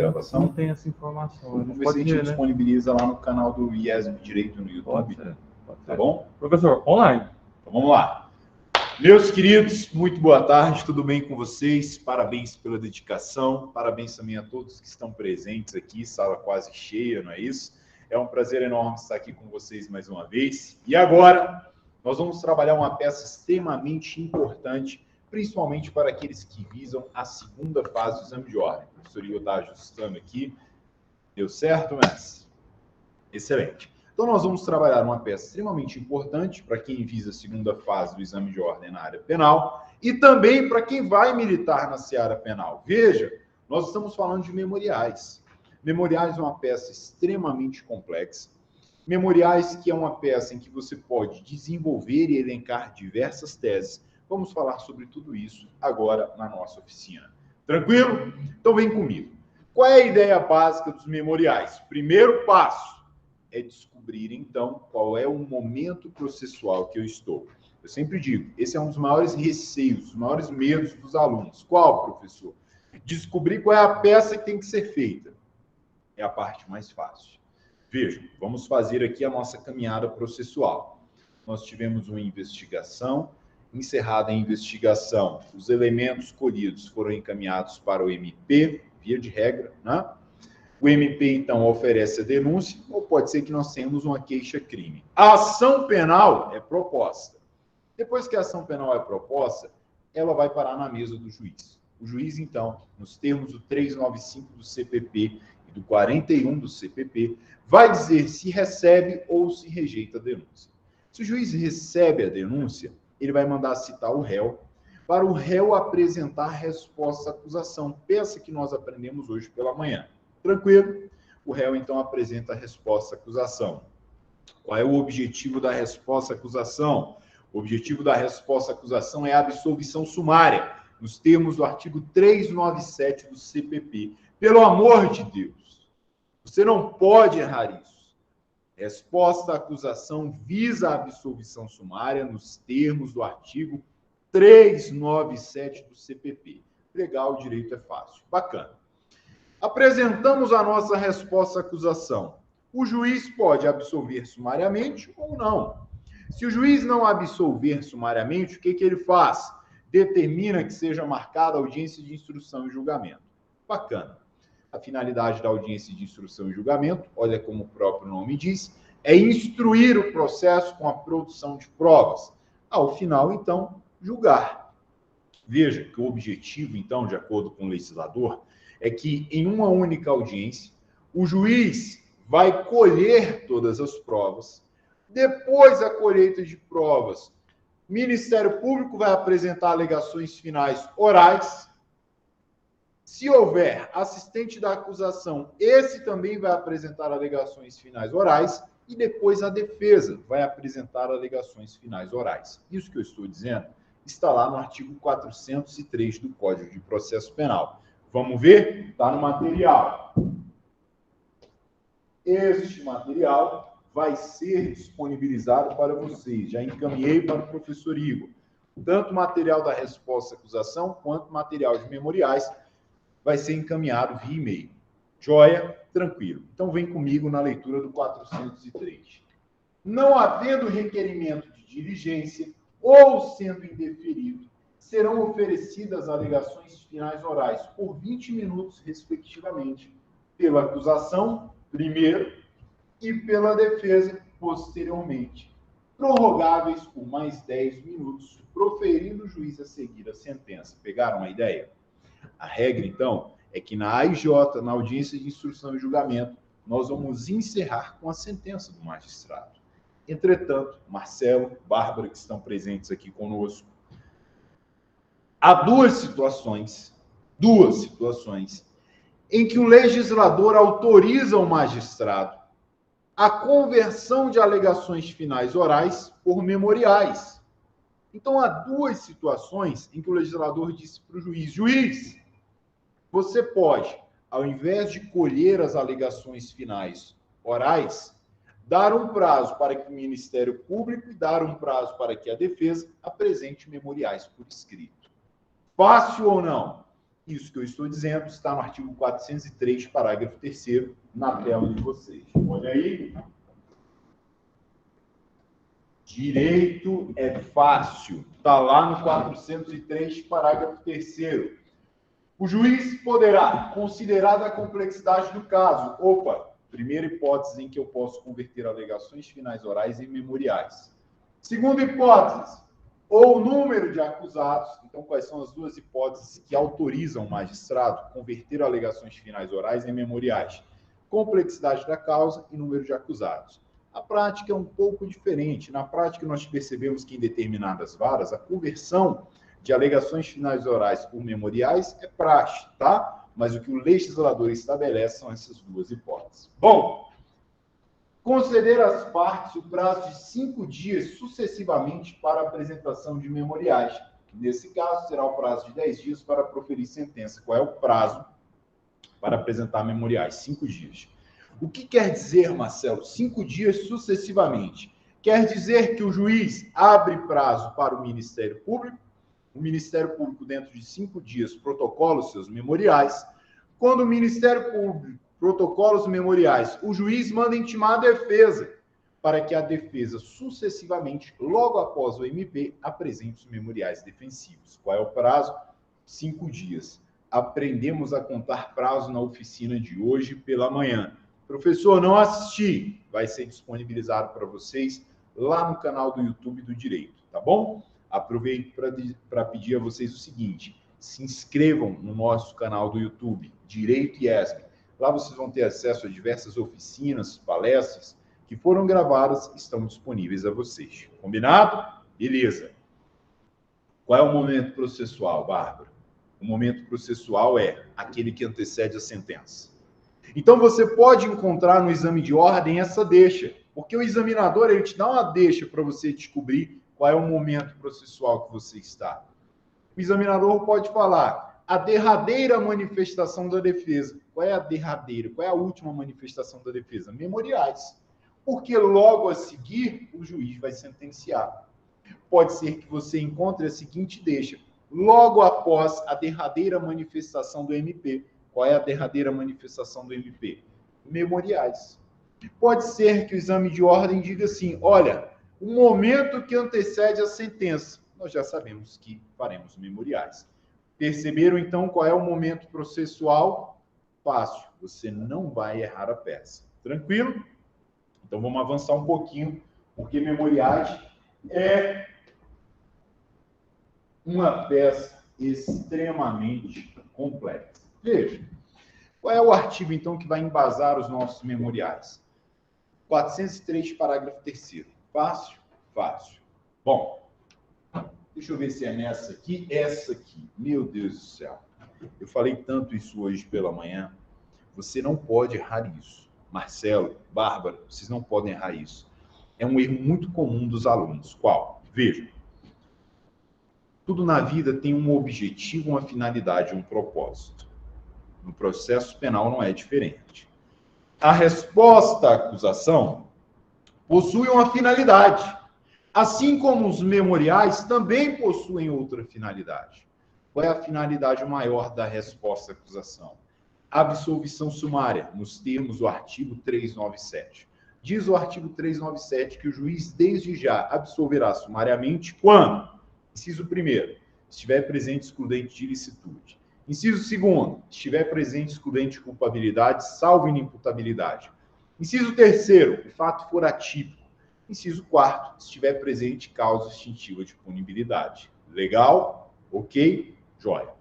gravação? Não tem essa informação. Vamos ver se a gente disponibiliza lá no canal do IESB Direito no YouTube. Pode ser. Tá bom? Professor, online. Então vamos lá. Meus queridos, muito boa tarde, tudo bem com vocês? Parabéns pela dedicação, parabéns também a todos que estão presentes aqui, sala quase cheia, não é isso? É um prazer enorme estar aqui com vocês mais uma vez. E agora, nós vamos trabalhar uma peça extremamente importante, principalmente para aqueles que visam a segunda fase do exame de ordem. O professor Igor está ajustando aqui. Deu certo, mestre? Excelente. Então, nós vamos trabalhar uma peça extremamente importante para quem visa a segunda fase do exame de ordem na área penal e também para quem vai militar na seara penal. Veja, nós estamos falando de memoriais. Memoriais é uma peça extremamente complexa. Memoriais que é uma peça em que você pode desenvolver e elencar diversas teses. Vamos falar sobre tudo isso agora na nossa oficina. Tranquilo? Então, vem comigo. Qual é a ideia básica dos memoriais? Primeiro passo é descobrir, então, qual é o momento processual que eu estou. Eu sempre digo, esse é um dos maiores receios, os maiores medos dos alunos. Qual, professor? Descobrir qual é a peça que tem que ser feita. É a parte mais fácil. Veja, vamos fazer aqui a nossa caminhada processual. Nós tivemos uma investigação, encerrada a investigação, os elementos colhidos foram encaminhados para o MP, via de regra, né? O MP, então, oferece a denúncia, ou pode ser que nós tenhamos uma queixa-crime. A ação penal é proposta. Depois que a ação penal é proposta, ela vai parar na mesa do juiz. O juiz, então, nos termos do 395 do CPP e do 41 do CPP, vai dizer se recebe ou se rejeita a denúncia. Se o juiz recebe a denúncia, ele vai mandar citar o réu, para o réu apresentar a resposta à acusação, peça que nós aprendemos hoje pela manhã. Tranquilo? O réu, então, apresenta a resposta à acusação. Qual é o objetivo da resposta à acusação? O objetivo da resposta à acusação é a absolvição sumária, nos termos do artigo 397 do CPP. Pelo amor de Deus, você não pode errar isso. Resposta à acusação visa a absolvição sumária nos termos do artigo 397 do CPP. Legal, o direito é fácil. Bacana. Apresentamos a nossa resposta à acusação. O juiz pode absolver sumariamente ou não. Se o juiz não absolver sumariamente, o que ele faz? Determina que seja marcada a audiência de instrução e julgamento. Bacana. A finalidade da audiência de instrução e julgamento, olha como o próprio nome diz, é instruir o processo com a produção de provas. Ao final, então, julgar. Veja que o objetivo, então, de acordo com o legislador, é que em uma única audiência, o juiz vai colher todas as provas. Depois da colheita de provas, o Ministério Público vai apresentar alegações finais orais. Se houver assistente da acusação, esse também vai apresentar alegações finais orais. E depois a defesa vai apresentar alegações finais orais. Isso que eu estou dizendo está lá no artigo 403 do Código de Processo Penal. Vamos ver? Está no material. Este material vai ser disponibilizado para vocês. Já encaminhei para o professor Igor. Tanto o material da resposta à acusação, quanto o material de memoriais vai ser encaminhado via e-mail. Joia? Tranquilo. Então, vem comigo na leitura do 403. Não havendo requerimento de diligência ou sendo indeferido, serão oferecidas alegações finais orais por 20 minutos, respectivamente, pela acusação, primeiro, e pela defesa, posteriormente, prorrogáveis por mais 10 minutos, proferindo o juiz a seguir a sentença. Pegaram a ideia? A regra, então, é que na AIJ, na audiência de instrução e julgamento, nós vamos encerrar com a sentença do magistrado. Entretanto, Marcelo, Bárbara, que estão presentes aqui conosco, há duas situações em que o legislador autoriza o magistrado a conversão de alegações finais orais por memoriais. Então, há duas situações em que o legislador disse para o juiz: juiz, você pode, ao invés de colher as alegações finais orais, dar um prazo para que o Ministério Público e dar um prazo para que a defesa apresente memoriais por escrito. Fácil ou não? Isso que eu estou dizendo está no artigo 403, parágrafo 3º, na tela de vocês. Olha aí. Direito é fácil. Está lá no 403, parágrafo 3º. O juiz poderá, considerada a complexidade do caso, primeira hipótese em que eu posso converter alegações finais orais em memoriais. Segunda hipótese, ou o número de acusados. Então, quais são as duas hipóteses que autorizam o magistrado a converter alegações finais orais em memoriais? Complexidade da causa e número de acusados. A prática é um pouco diferente. Na prática, nós percebemos que em determinadas varas, a conversão de alegações finais orais por memoriais é praxe, tá? Mas o que o legislador estabelece são essas duas hipóteses. Bom, conceder às partes o prazo de 5 dias sucessivamente para a apresentação de memoriais. Nesse caso, será o prazo de 10 dias para proferir sentença. Qual é o prazo para apresentar memoriais? 5 dias. O que quer dizer, Marcelo, 5 dias sucessivamente? Quer dizer que o juiz abre prazo para o Ministério Público, o Ministério Público, dentro de 5 dias, protocola os seus memoriais. Quando o Ministério Público protocola os memoriais, o juiz manda intimar a defesa para que a defesa, sucessivamente, logo após o MP, apresente os memoriais defensivos. Qual é o prazo? 5 dias. Aprendemos a contar prazo na oficina de hoje pela manhã. Professor, não assisti. Vai ser disponibilizado para vocês lá no canal do YouTube do Direito, tá bom? Aproveito para pedir a vocês o seguinte: se inscrevam no nosso canal do YouTube, Direito IESB. Lá vocês vão ter acesso a diversas oficinas, palestras que foram gravadas e estão disponíveis a vocês. Combinado? Beleza. Qual é o momento processual, Bárbara? O momento processual é aquele que antecede a sentença. Então, você pode encontrar no exame de ordem essa deixa, porque o examinador ele te dá uma deixa para você descobrir qual é o momento processual que você está. O examinador pode falar a derradeira manifestação da defesa. Qual é a derradeira? Qual é a última manifestação da defesa? Memoriais. Porque logo a seguir, o juiz vai sentenciar. Pode ser que você encontre a seguinte deixa: logo após a derradeira manifestação do MP. Qual é a derradeira manifestação do MP? Memoriais. Pode ser que o exame de ordem diga assim: olha, o momento que antecede a sentença, nós já sabemos que faremos memoriais. Perceberam, então, qual é o momento processual? Fácil, você não vai errar a peça. Tranquilo? Então, vamos avançar um pouquinho, porque memoriais é uma peça extremamente complexa. Veja, qual é o artigo, então, que vai embasar os nossos memoriais? 403, parágrafo 3º. Fácil? Fácil. Bom, deixa eu ver se é nessa aqui. Essa aqui. Meu Deus do céu. Eu falei tanto isso hoje pela manhã. Você não pode errar isso. Marcelo, Bárbara, vocês não podem errar isso. É um erro muito comum dos alunos. Qual? Veja. Tudo na vida tem um objetivo, uma finalidade, um propósito. No processo penal não é diferente. A resposta à acusação possui uma finalidade, assim como os memoriais também possuem outra finalidade. Qual é a finalidade maior da resposta à acusação? Absolvição sumária, nos termos do artigo 397. Diz o artigo 397 que o juiz, desde já, absolverá sumariamente quando? Inciso 1º, estiver presente excludente de ilicitude. Inciso 2º, estiver presente excludente de culpabilidade, salvo inimputabilidade. Inciso 3º, o fato for atípico. Inciso 4º, estiver presente causa extintiva de punibilidade. Legal? Ok? Jóia.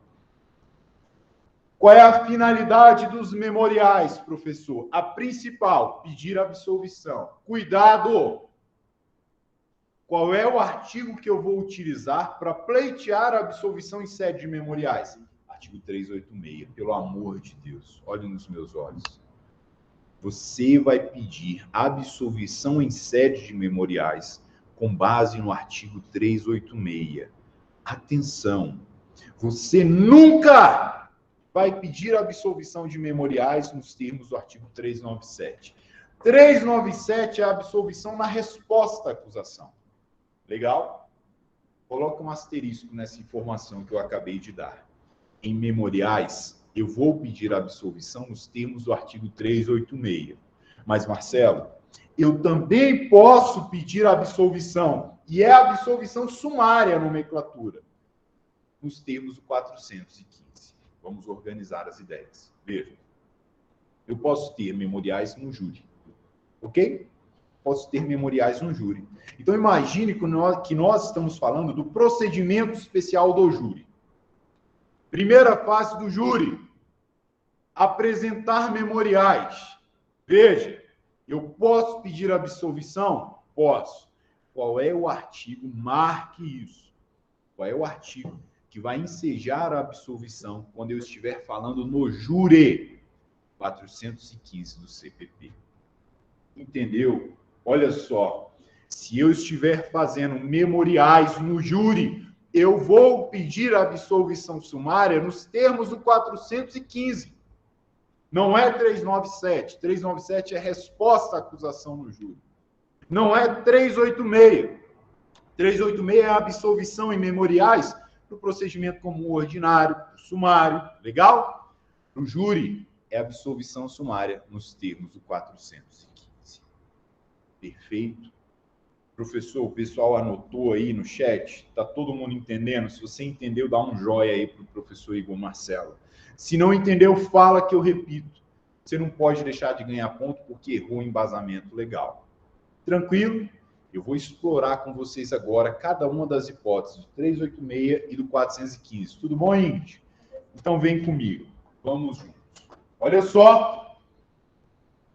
Qual é a finalidade dos memoriais, professor? A principal, pedir absolvição. Cuidado! Qual é o artigo que eu vou utilizar para pleitear a absolvição em sede de memoriais? Artigo 386, pelo amor de Deus, olhe nos meus olhos. Você vai pedir absolvição em sede de memoriais com base no artigo 386. Atenção, você nunca vai pedir absolvição de memoriais nos termos do artigo 397. 397 é a absolvição na resposta à acusação. Legal? Coloca um asterisco nessa informação que eu acabei de dar. em memoriais, eu vou pedir absolvição nos termos do artigo 386. Mas, Marcelo, eu também posso pedir absolvição, e é a absolvição sumária a nomenclatura, nos termos do 415. Vamos organizar as ideias. Veja, eu posso ter memoriais no júri, ok? Posso ter memoriais no júri. Então, imagine que nós estamos falando do procedimento especial do júri. Primeira fase do júri, apresentar memoriais. Veja, eu posso pedir absolvição? Posso. Qual é o artigo? Marque isso. Qual é o artigo que vai ensejar a absolvição quando eu estiver falando no júri? 415 do CPP. Entendeu? Olha só, se eu estiver fazendo memoriais no júri, eu vou pedir a absolvição sumária nos termos do 415. Não é 397. 397 é resposta à acusação no júri. Não é 386. 386 é a absolvição em memoriais no procedimento comum ordinário, sumário. Legal? No júri, é a absolvição sumária nos termos do 415. Perfeito? Professor, o pessoal anotou aí no chat? Está todo mundo entendendo? Se você entendeu, dá um joia aí para o professor Igor Marcelo. Se não entendeu, fala que eu repito. Você não pode deixar de ganhar ponto porque errou o embasamento legal. Tranquilo? Eu vou explorar com vocês agora cada uma das hipóteses do 386 e do 415. Tudo bom, Ingrid? Então vem comigo. Vamos juntos. Olha só.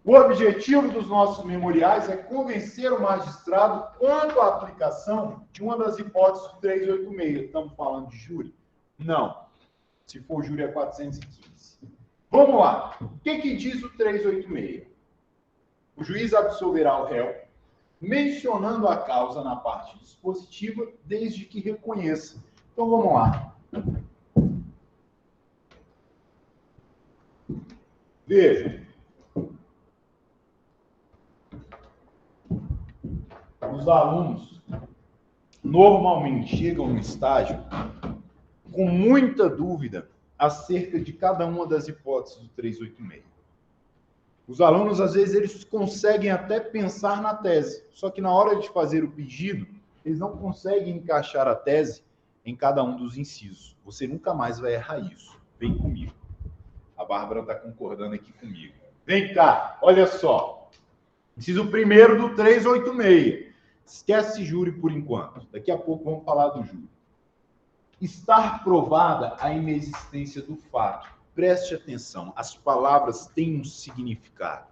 O objetivo dos nossos memoriais é convencer o magistrado quanto à aplicação de uma das hipóteses do 386. Estamos falando de júri? Não. Se for júri, é 415. Vamos lá. O que diz o 386? O juiz absolverá o réu, mencionando a causa na parte dispositiva, desde que reconheça. Então, vamos lá. Veja. Os alunos normalmente chegam no estágio com muita dúvida acerca de cada uma das hipóteses do 386. Os alunos, às vezes, eles conseguem até pensar na tese, só que na hora de fazer o pedido, eles não conseguem encaixar a tese em cada um dos incisos. Você nunca mais vai errar isso. Vem comigo. A Bárbara está concordando aqui comigo. Vem cá, olha só. Inciso primeiro do 386. Esquece júri por enquanto. Daqui a pouco vamos falar do júri. Estar provada a inexistência do fato. Preste atenção, as palavras têm um significado.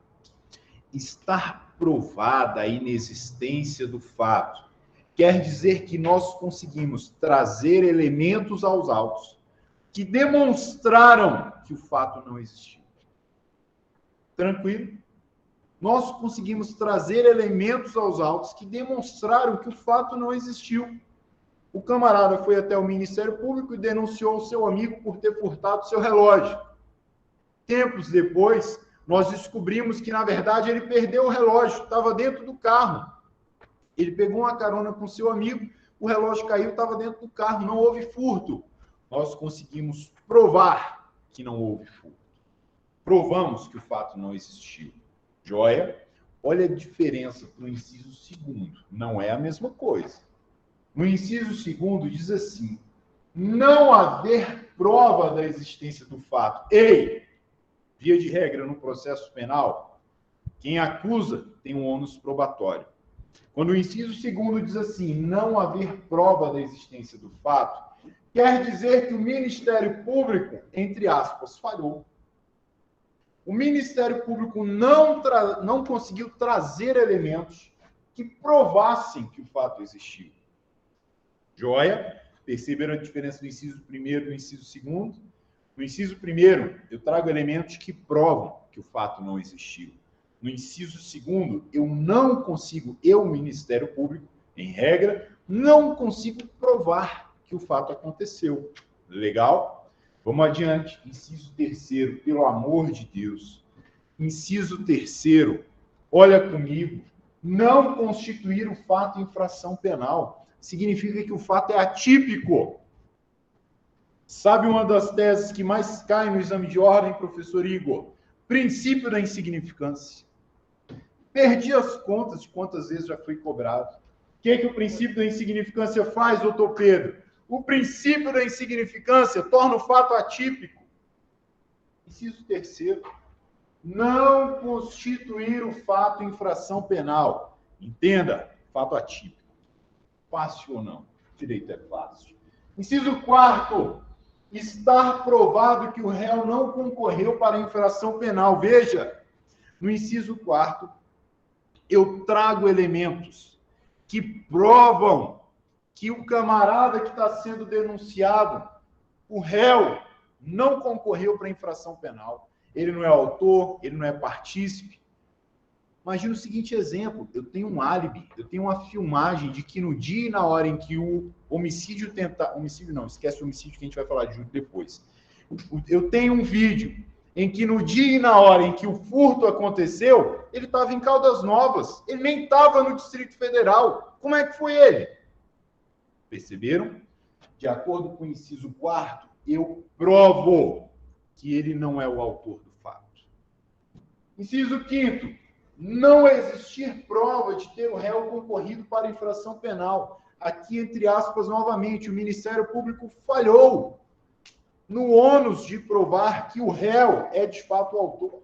Estar provada a inexistência do fato quer dizer que nós conseguimos trazer elementos aos autos que demonstraram que o fato não existiu. Tranquilo? Nós conseguimos trazer elementos aos autos que demonstraram que o fato não existiu. O camarada foi até o Ministério Público e denunciou o seu amigo por ter furtado seu relógio. Tempos depois, nós descobrimos que, na verdade, ele perdeu o relógio, estava dentro do carro. Ele pegou uma carona com seu amigo, o relógio caiu, estava dentro do carro, não houve furto. Nós conseguimos provar que não houve furto. Provamos que o fato não existiu. Joia? Olha a diferença para o inciso segundo. Não é a mesma coisa. No inciso segundo diz assim: não haver prova da existência do fato. Ei! Via de regra, no processo penal, quem acusa tem um ônus probatório. Quando o inciso segundo diz assim, não haver prova da existência do fato, quer dizer que o Ministério Público, entre aspas, falhou. O Ministério Público não conseguiu trazer elementos que provassem que o fato existiu. Joia? Perceberam a diferença do inciso primeiro e do inciso segundo? No inciso primeiro, eu trago elementos que provam que o fato não existiu. No inciso segundo, eu não consigo, Ministério Público, em regra, não consigo provar que o fato aconteceu. Legal? Vamos adiante. Inciso terceiro, pelo amor de Deus. Inciso terceiro, olha comigo. Não constituir o fato infração penal significa que o fato é atípico. Sabe uma das teses que mais cai no exame de ordem, professor Igor? Princípio da insignificância. Perdi as contas de quantas vezes já foi cobrado. O que o princípio da insignificância faz, doutor Pedro? O princípio da insignificância torna o fato atípico. Inciso terceiro, não constituir o fato infração penal. Entenda, fato atípico. Fácil ou não? Direito é fácil. Inciso quarto, estar provado que o réu não concorreu para a infração penal. Veja, no inciso quarto, eu trago elementos que provam que o camarada que está sendo denunciado, o réu, não concorreu para a infração penal. Ele não é autor, ele não é partícipe. Imagina o seguinte exemplo, eu tenho um álibi, eu tenho uma filmagem de que no dia e na hora em que o homicídio homicídio não, esquece o homicídio que a gente vai falar de depois. Eu tenho um vídeo em que no dia e na hora em que o furto aconteceu, ele estava em Caldas Novas, ele nem estava no Distrito Federal. Como é que foi ele? Perceberam? De acordo com o inciso 4º, eu provo que ele não é o autor do fato. Inciso 5º, não existir prova de ter o réu concorrido para infração penal. Aqui, entre aspas, novamente, o Ministério Público falhou no ônus de provar que o réu é, de fato, o autor.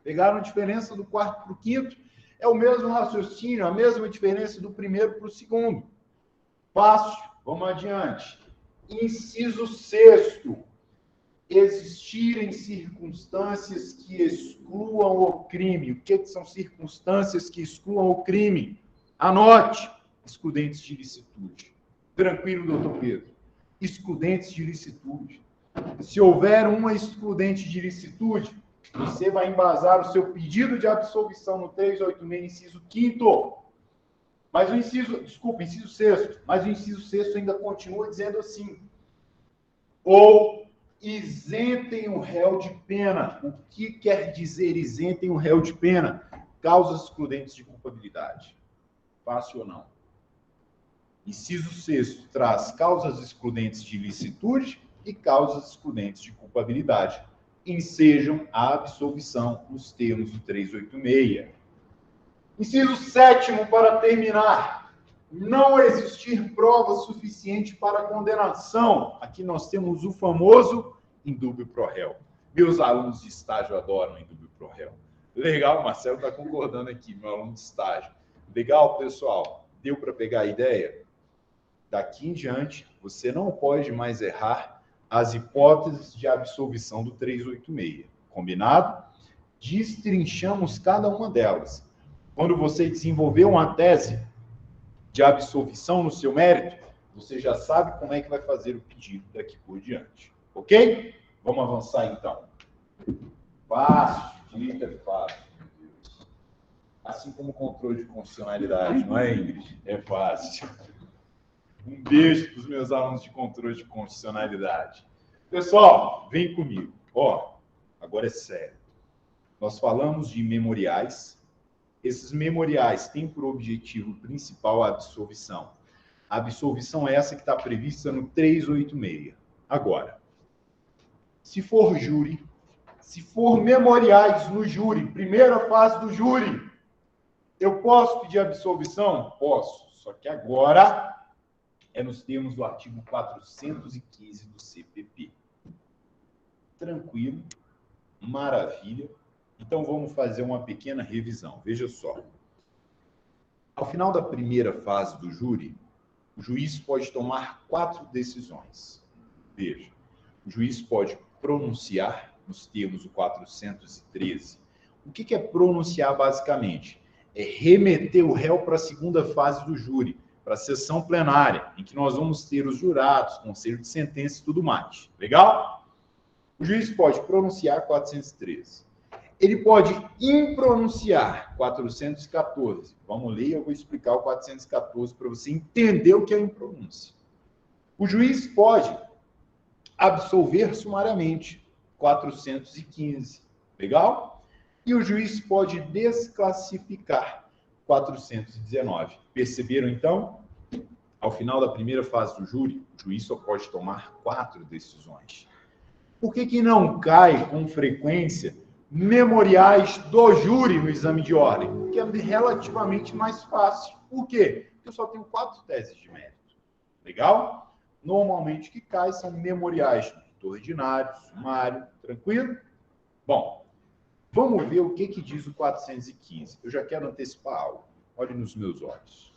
Pegaram a diferença do 4º para o 5º? É o mesmo raciocínio, a mesma diferença do 1º para o 2º. Fácil. Vamos adiante. Inciso 6º. Existirem circunstâncias que excluam o crime. O que são circunstâncias que excluam o crime? Anote. Excludentes de ilicitude. Tranquilo, doutor Pedro. Excludentes de ilicitude. Se houver uma excludente de ilicitude, você vai embasar o seu pedido de absolvição no 386, inciso 5º. Mas o inciso 6º, mas o inciso 6º ainda continua dizendo assim: ou isentem o réu de pena. O que quer dizer isentem o réu de pena? Causas excludentes de culpabilidade. Fácil ou não? Inciso 6º traz causas excludentes de ilicitude e causas excludentes de culpabilidade. Ensejam a absolvição nos termos do 386. Inciso 7º, para terminar. Não existir prova suficiente para condenação. Aqui nós temos o famoso indúbio pro réu. Meus alunos de estágio adoram indúbio pro réu. Legal, o Marcelo está concordando aqui, meu aluno de estágio. Legal, pessoal? Deu para pegar a ideia? Daqui em diante, você não pode mais errar as hipóteses de absolvição do 386. Combinado? Destrinchamos cada uma delas. Quando você desenvolver uma tese de absolvição no seu mérito, você já sabe como é que vai fazer o pedido daqui por diante. Ok? Vamos avançar então. Fácil, direito é fácil, meu Deus. Assim como o controle de constitucionalidade, não é, Ingrid? É fácil. Um beijo para os meus alunos de controle de constitucionalidade. Pessoal, vem comigo. Ó, agora é sério. Nós falamos de memoriais. Esses memoriais têm por objetivo principal a absolvição. A absolvição é essa que está prevista no 386. Agora, se for júri, se for memoriais no júri, primeira fase do júri, eu posso pedir absolvição? Posso. Só que agora é nos termos do artigo 415 do CPP. Tranquilo, maravilha. Então, vamos fazer uma pequena revisão. Veja só. Ao final da primeira fase do júri, o juiz pode tomar 4 decisões. Veja, o juiz pode pronunciar, nos termos do 413. O que é pronunciar, basicamente? É remeter o réu para a segunda fase do júri, para a sessão plenária, em que nós vamos ter os jurados, conselho de sentença e tudo mais. Legal? O juiz pode pronunciar 413. Ele pode impronunciar 414. Vamos ler, eu vou explicar o 414 para você entender o que é impronúncia. O juiz pode absolver sumariamente 415. Legal? E o juiz pode desclassificar 419. Perceberam, então? Ao final da primeira fase do júri, o juiz só pode tomar 4 decisões. Por que não cai com frequência memoriais do júri no exame de ordem? Porque é relativamente mais fácil. Por quê? Porque eu só tenho 4 teses de mérito. Legal? Normalmente o que cai são memoriais do ordinário, sumário, tranquilo? Bom, vamos ver o que diz o 415. Eu já quero antecipar algo. Olhe nos meus olhos.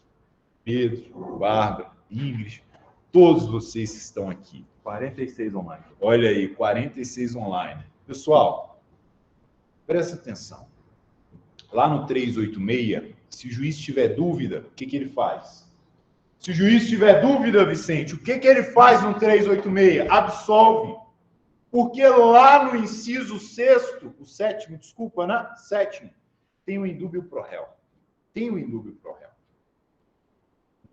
Pedro, Bárbara, Ingrid, todos vocês que estão aqui. 46 online. Olha aí, 46 online. Pessoal, presta atenção. Lá no 386, se o juiz tiver dúvida, o que ele faz? Se o juiz tiver dúvida, Vicente, o que ele faz no 386? Absolve. Porque lá no inciso 6º, o 7º, desculpa, né? 7º, tem o indúbio pro réu. Tem o indúbio pro réu.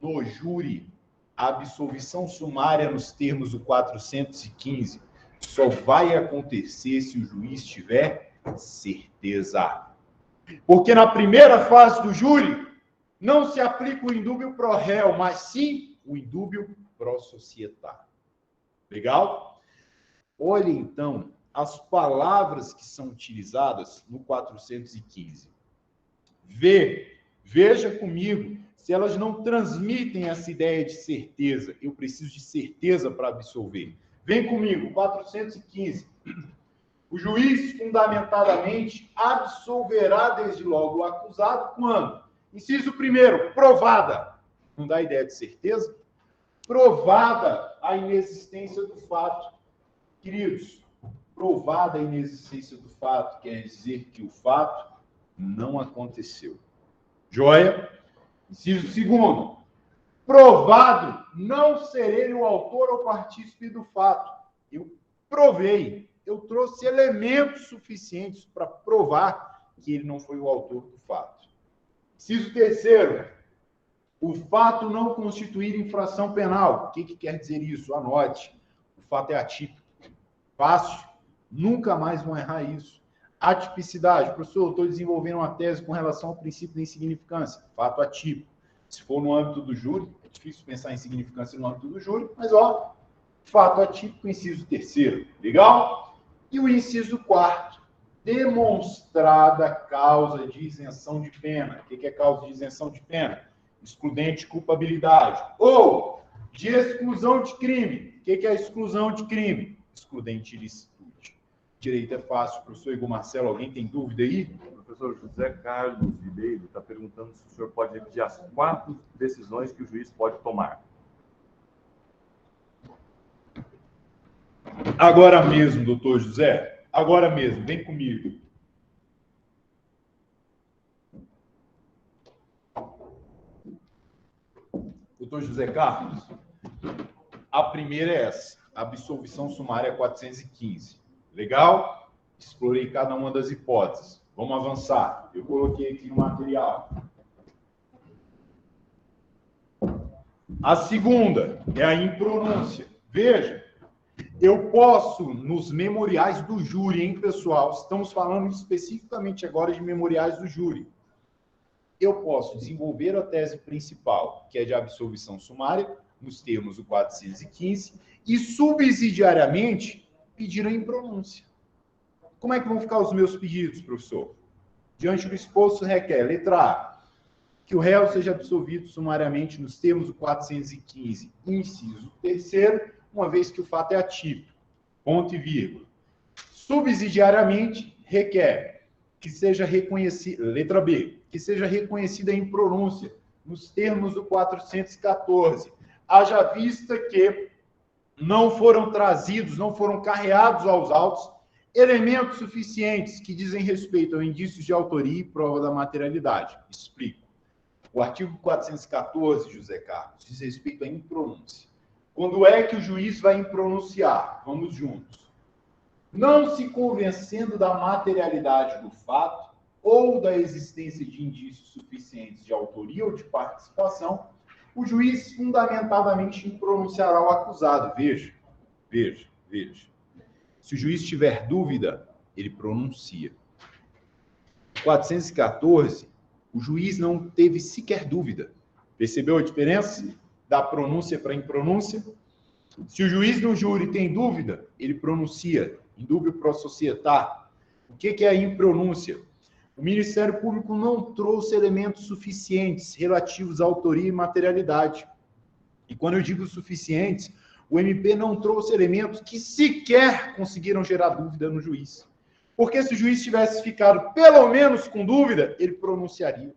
No júri, a absolvição sumária nos termos do 415 só vai acontecer se o juiz tiver certeza. Porque na primeira fase do júri, não se aplica o indúbio pro réu, mas sim o indúbio pro societá. Legal? Olha, então, as palavras que são utilizadas no 415. Veja comigo se elas não transmitem essa ideia de certeza. Eu preciso de certeza para absolver. Vem comigo, 415. O juiz, fundamentadamente, absolverá desde logo o acusado quando? Inciso 1º, provada. Não dá ideia de certeza? Provada a inexistência do fato. Queridos, provada a inexistência do fato quer dizer que o fato não aconteceu. Joia? Inciso 2º, provado não ser ele o autor ou partícipe do fato. Eu provei, eu trouxe elementos suficientes para provar que ele não foi o autor do fato. Inciso 3º, o fato não constituir infração penal. O que quer dizer isso? Anote. O fato é atípico. Fácil. Nunca mais vão errar isso. Atipicidade. Professor, eu estou desenvolvendo uma tese com relação ao princípio da insignificância. Fato atípico. Se for no âmbito do júri, é difícil pensar em insignificância no âmbito do júri, mas, ó, fato atípico, inciso 3º. Legal? E o inciso 4º. Demonstrada causa de isenção de pena. O que é causa de isenção de pena? Excludente de culpabilidade. Ou de exclusão de crime. O que é exclusão de crime? Excludente de ilicitude. Direito é fácil. Professor Igor Marcelo, alguém tem dúvida aí? O professor José Carlos Ribeiro está perguntando se o senhor pode repetir as 4 decisões que o juiz pode tomar. Agora mesmo, doutor José. Agora mesmo. Vem comigo. Doutor José Carlos, a primeira é essa. Absolvição sumária 415. Legal? Explorei cada uma das hipóteses. Vamos avançar. Eu coloquei aqui no material. A segunda é a impronúncia. Veja, eu posso, nos memoriais do júri, hein, pessoal? Estamos falando especificamente agora de memoriais do júri. Eu posso desenvolver a tese principal, que é de absolvição sumária, nos termos do 415, e subsidiariamente pedir a impronúncia. Como é que vão ficar os meus pedidos, professor? Diante do exposto, requer, letra A, que o réu seja absolvido sumariamente nos termos do 415, inciso 3º, uma vez que o fato é atípico, ponto e vírgula. Subsidiariamente, requer que seja reconhecida, letra B, que seja reconhecida a impronúncia nos termos do 414, haja vista que não foram trazidos, não foram carreados aos autos elementos suficientes que dizem respeito ao indício de autoria e prova da materialidade. Explico. O artigo 414, José Carlos, diz respeito à impronúncia. Quando é que o juiz vai impronunciar? Vamos juntos. Não se convencendo da materialidade do fato ou da existência de indícios suficientes de autoria ou de participação, o juiz fundamentadamente pronunciará o acusado. Veja. Se o juiz tiver dúvida, ele pronuncia. 414, o juiz não teve sequer dúvida. Percebeu a diferença? da pronúncia para impronúncia. Se o juiz no júri tem dúvida, ele pronuncia, in dubio pro società. O que é a impronúncia? O Ministério Público não trouxe elementos suficientes relativos à autoria e materialidade. E quando eu digo suficientes, o MP não trouxe elementos que sequer conseguiram gerar dúvida no juiz. Porque se o juiz tivesse ficado pelo menos com dúvida, ele pronunciaria.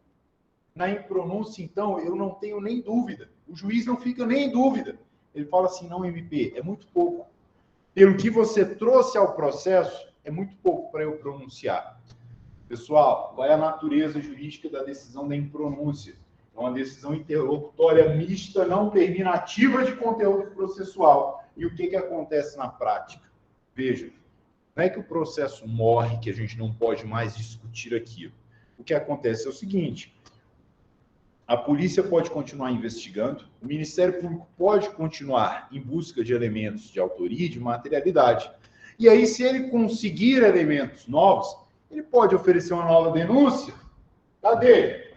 Na impronúncia, então, eu não tenho nem dúvida. O juiz não fica nem em dúvida. Ele fala assim, não, MP, é muito pouco. Pelo que você trouxe ao processo, é muito pouco para eu pronunciar. Pessoal, qual é a natureza jurídica da decisão da impronúncia? É uma decisão interlocutória mista, não terminativa de conteúdo processual. E o que acontece na prática? Veja, não é que o processo morre, que a gente não pode mais discutir aquilo. O que acontece é o seguinte, a polícia pode continuar investigando, o Ministério Público pode continuar em busca de elementos de autoria e de materialidade. E aí, se ele conseguir elementos novos, ele pode oferecer uma nova denúncia. Cadê?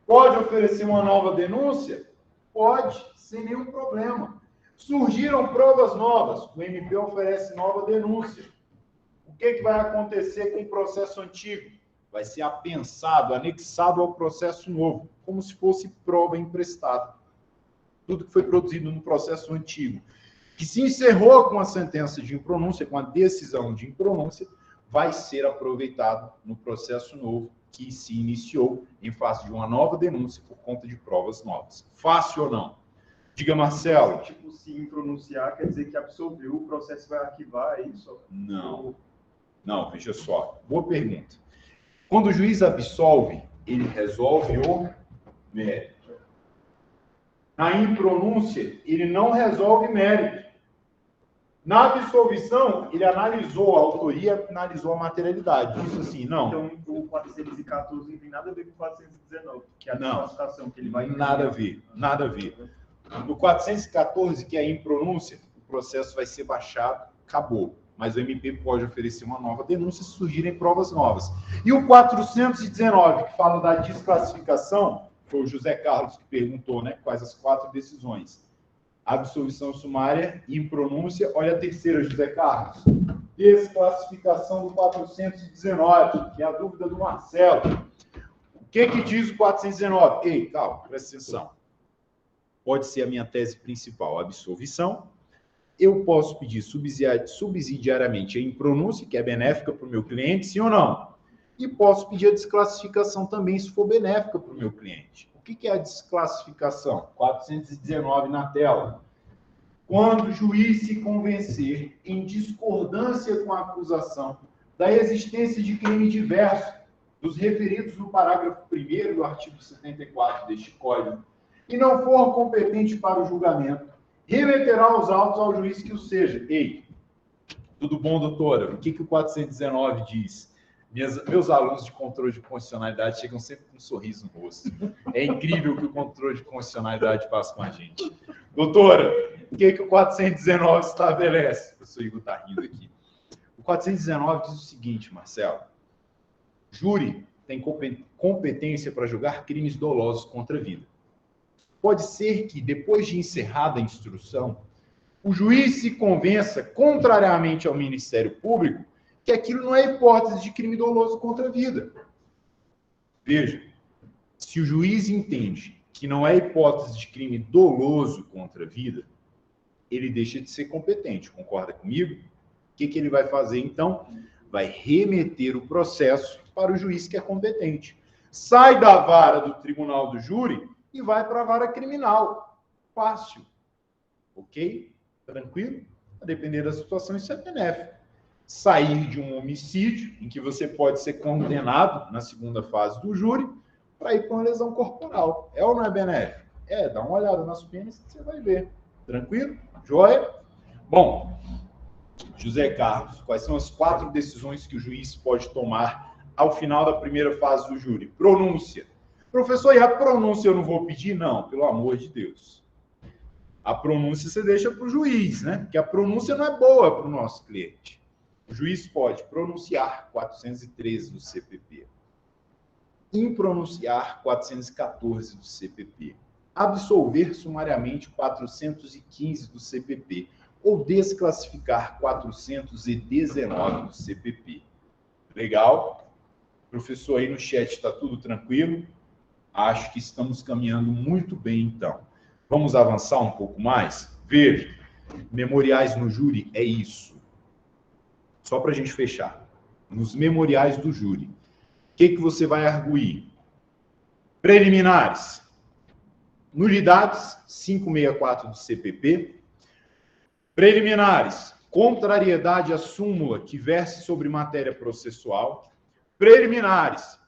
Pode oferecer uma nova denúncia? Pode, sem nenhum problema. Surgiram provas novas, o MP oferece nova denúncia. O que vai acontecer com o processo antigo? Vai ser apensado, anexado ao processo novo, como se fosse prova emprestada. Tudo que foi produzido no processo antigo, que se encerrou com a sentença de impronúncia, com a decisão de impronúncia, vai ser aproveitado no processo novo, que se iniciou em face de uma nova denúncia por conta de provas novas. Fácil ou não? Diga, Marcelo. Tipo, se impronunciar, quer dizer que absolveu, o processo vai arquivar, é isso? Não. Não, veja só. Boa pergunta. Quando o juiz absolve, ele resolve o mérito. Na impronúncia, ele não resolve mérito. Na absolvição, ele analisou a autoria, analisou a materialidade. Isso assim, não. Então, o 414 não tem nada a ver com o 419, que é a Não, classificação que ele vai... Nada a ver, nada a ver. No 414, que é a impronúncia, o processo vai ser baixado, acabou. Mas o MP pode oferecer uma nova denúncia se surgirem provas novas. E o 419, que fala da desclassificação, foi o José Carlos que perguntou, né, quais as 4 decisões. Absolvição sumária e impronúncia. Olha a terceira, José Carlos. Desclassificação do 419, que é a dúvida do Marcelo. O que diz o 419? Ei, calma, presta atenção. Pode ser a minha tese principal, a absolvição. Eu posso pedir subsidiariamente a impronúncia, que é benéfica para o meu cliente, sim ou não? E posso pedir a desclassificação também, se for benéfica para o meu cliente. O que é a desclassificação? 419 na tela. Quando o juiz se convencer, em discordância com a acusação, da existência de crime diverso, dos referidos no parágrafo 1º do artigo 74 deste Código, e não for competente para o julgamento, remeterá os autos ao juiz que o seja. Ei, tudo bom, doutora? O que o 419 diz? Meus alunos de controle de constitucionalidade chegam sempre com um sorriso no rosto. É incrível o que o controle de constitucionalidade faz com a gente. Doutora, o que o 419 estabelece? O professor Igor está rindo aqui. O 419 diz o seguinte, Marcelo. Júri tem competência para julgar crimes dolosos contra a vida. Pode ser que, depois de encerrada a instrução, o juiz se convença, contrariamente ao Ministério Público, que aquilo não é hipótese de crime doloso contra a vida. Veja, se o juiz entende que não é hipótese de crime doloso contra a vida, ele deixa de ser competente, concorda comigo? O que ele vai fazer, então? Vai remeter o processo para o juiz que é competente. Sai da vara do tribunal do júri e vai para a vara criminal. Fácil. Ok? Tranquilo? A depender da situação, isso é benéfico. Sair de um homicídio, em que você pode ser condenado na segunda fase do júri, para ir para uma lesão corporal. É ou não é benéfico? É, dá uma olhada nas penas que você vai ver. Tranquilo? Joia? Bom, José Carlos, quais são as 4 decisões que o juiz pode tomar ao final da primeira fase do júri? Pronúncia. Professor, e a pronúncia eu não vou pedir? Não, pelo amor de Deus. A pronúncia você deixa para o juiz, né? Porque a pronúncia não é boa para o nosso cliente. O juiz pode pronunciar 413 do CPP. Impronunciar 414 do CPP. absolver sumariamente 415 do CPP ou desclassificar 419 do CPP. Legal? Professor, aí no chat está tudo tranquilo? Acho que estamos caminhando muito bem, então. Vamos avançar um pouco mais? Veja, memoriais no júri é isso. Só para a gente fechar. Nos memoriais do júri, o que você vai arguir? Preliminares. Nulidades, 564 do CPP. Preliminares. Contrariedade à súmula que verse sobre matéria processual. Preliminares.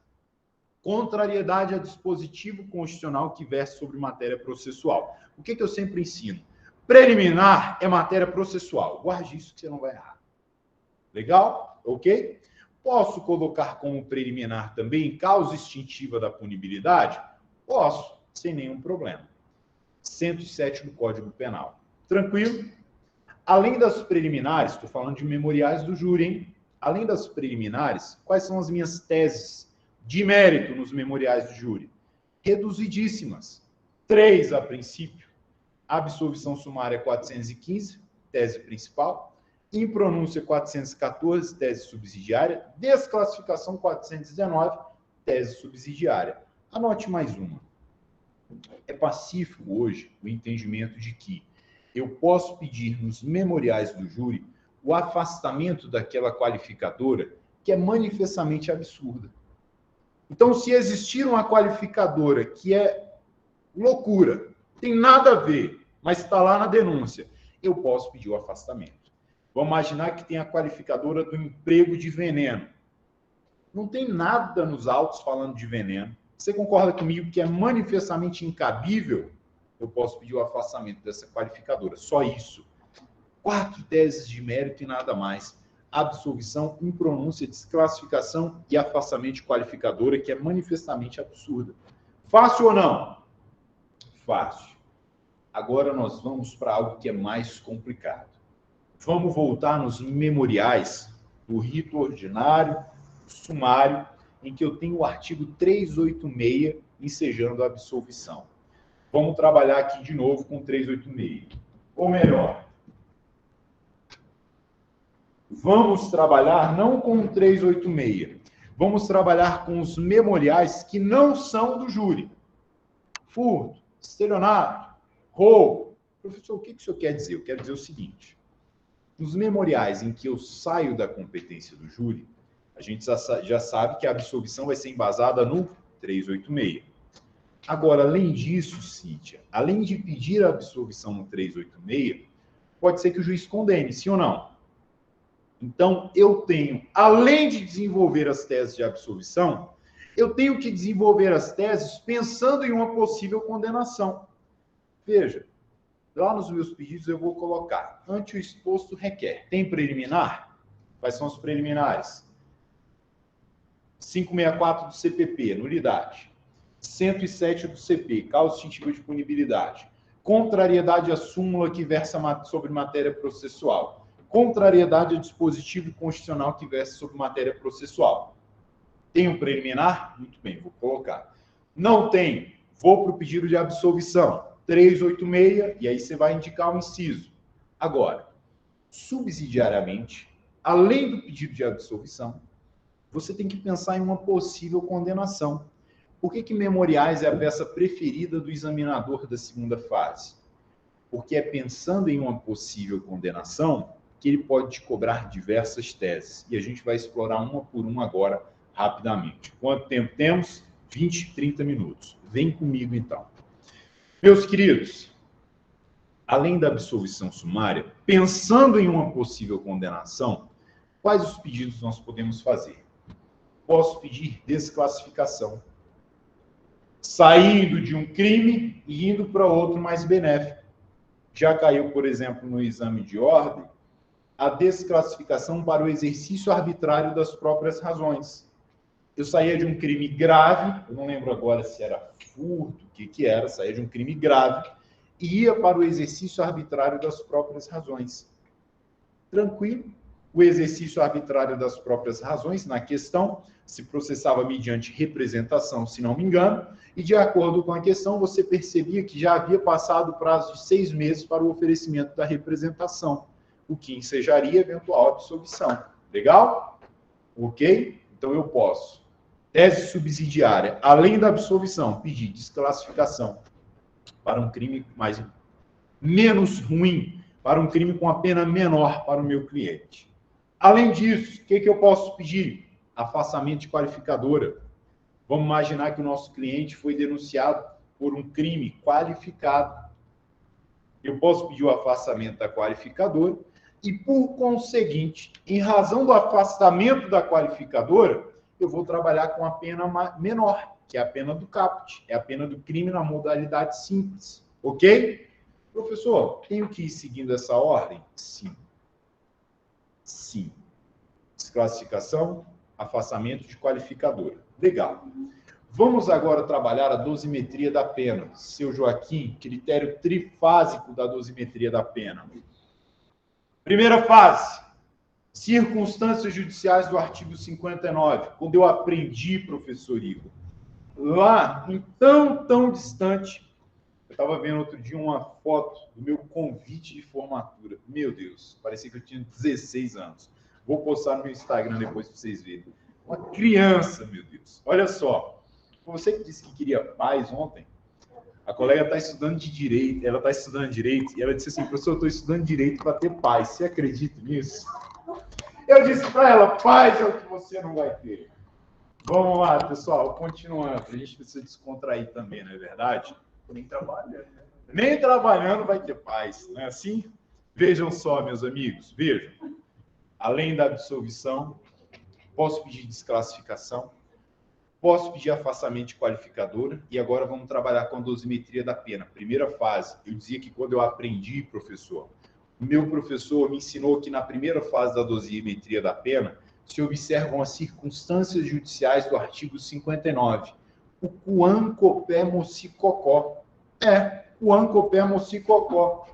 Contrariedade a dispositivo constitucional que verse sobre matéria processual. O que eu sempre ensino? Preliminar é matéria processual. Guarde isso que você não vai errar. Legal? Ok? Posso colocar como preliminar também causa extintiva da punibilidade? Posso, sem nenhum problema. 107 do Código Penal. Tranquilo? Além das preliminares, estou falando de memoriais do júri, hein? Além das preliminares, quais são as minhas teses de mérito nos memoriais do júri? Reduzidíssimas. 3 a princípio. Absolvição sumária 415, tese principal. Impronúncia 414, tese subsidiária. Desclassificação 419, tese subsidiária. Anote mais uma. É pacífico hoje o entendimento de que eu posso pedir nos memoriais do júri o afastamento daquela qualificadora que é manifestamente absurda. Então, se existir uma qualificadora que é loucura, tem nada a ver, mas está lá na denúncia, eu posso pedir o afastamento. Vamos imaginar que tem a qualificadora do emprego de veneno. Não tem nada nos autos falando de veneno. Você concorda comigo que é manifestamente incabível? Eu posso pedir o afastamento dessa qualificadora. Só isso. 4 teses de mérito e nada mais. Absolvição, impronúncia, desclassificação e afastamento de qualificadora, que é manifestamente absurda. Fácil ou não? Fácil. Agora nós vamos para algo que é mais complicado. Vamos voltar nos memoriais do rito ordinário, sumário, em que eu tenho o artigo 386 ensejando a absolvição. Vamos trabalhar aqui de novo com 386. Ou melhor, vamos trabalhar não com o 386. Vamos trabalhar com os memoriais que não são do júri. Furto, estelionato, roubo. Professor, o que o senhor quer dizer? Eu quero dizer o seguinte. Nos memoriais em que eu saio da competência do júri, a gente já sabe que a absolvição vai ser embasada no 386. Agora, além disso, Cíntia, além de pedir a absolvição no 386, pode ser que o juiz condene, sim ou não? Então, eu tenho, além de desenvolver as teses de absolvição, eu tenho que desenvolver as teses pensando em uma possível condenação. Veja, lá nos meus pedidos eu vou colocar, ante o exposto requer. Tem preliminar? Quais são os preliminares? 564 do CPP, nulidade. 107 do CP, causa extintiva de punibilidade. Contrariedade à súmula que versa sobre matéria processual. Contrariedade ao dispositivo constitucional que versa sobre matéria processual. Tem um preliminar? Muito bem, vou colocar. Não tem, vou para o pedido de absolvição. 386, e aí você vai indicar o inciso. Agora, subsidiariamente, além do pedido de absolvição, você tem que pensar em uma possível condenação. Por que memoriais é a peça preferida do examinador da segunda fase? Porque é pensando em uma possível condenação que ele pode te cobrar diversas teses. E a gente vai explorar uma por uma agora, rapidamente. Quanto tempo temos? 20, 30 minutos. Vem comigo, então. Meus queridos, além da absolvição sumária, pensando em uma possível condenação, quais os pedidos nós podemos fazer? Posso pedir desclassificação, saindo de um crime e indo para outro mais benéfico. Já caiu, por exemplo, no exame de ordem, a desclassificação para o exercício arbitrário das próprias razões. Eu saía de um crime grave, eu não lembro agora se era furto, o que era, saía de um crime grave e ia para o exercício arbitrário das próprias razões. Tranquilo? o exercício arbitrário das próprias razões na questão, se processava mediante representação, se não me engano, e de acordo com a questão, você percebia que já havia passado o prazo de 6 meses para o oferecimento da representação, o que ensejaria eventual absolvição. Legal? Ok? Então eu posso, tese subsidiária, além da absolvição, pedir desclassificação para um crime menos ruim, para um crime com a pena menor para o meu cliente. Além disso, o que eu posso pedir? Afastamento de qualificadora. Vamos imaginar que o nosso cliente foi denunciado por um crime qualificado. Eu posso pedir o afastamento da qualificadora e, por conseguinte, em razão do afastamento da qualificadora, eu vou trabalhar com a pena menor, que é a pena do caput, é a pena do crime na modalidade simples. Ok? Professor, tenho que ir seguindo essa ordem? Sim. Sim. Desclassificação, afastamento de qualificadora. Legal. Vamos agora trabalhar a dosimetria da pena. Seu Joaquim, critério trifásico da dosimetria da pena. Primeira fase, circunstâncias judiciais do artigo 59. Quando eu aprendi, professor Igor, lá, em tão distante, eu estava vendo outro dia uma foto do meu convite de formatura. Meu Deus, parecia que eu tinha 16 anos. Vou postar no meu Instagram depois para vocês verem. Uma criança, meu Deus. Olha só, você que disse que queria paz ontem, a colega está estudando de direito, ela está estudando direito, e ela disse assim, professor, eu estou estudando direito para ter paz. Você acredita nisso? Eu disse para ela, paz é o que você não vai ter. Vamos lá, pessoal, continuando. A gente precisa descontrair também, não é verdade? Nem trabalhando. Nem trabalhando vai ter paz, não é assim? Vejam só, meus amigos, vejam. Além da absolvição, posso pedir desclassificação, posso pedir afastamento de qualificadora, e agora vamos trabalhar com a dosimetria da pena. Primeira fase, eu dizia que quando eu aprendi, professor, o meu professor me ensinou que na primeira fase da dosimetria da pena, se observam as circunstâncias judiciais do artigo 59. O quam copé mocicocó. Quam copé mocicocó.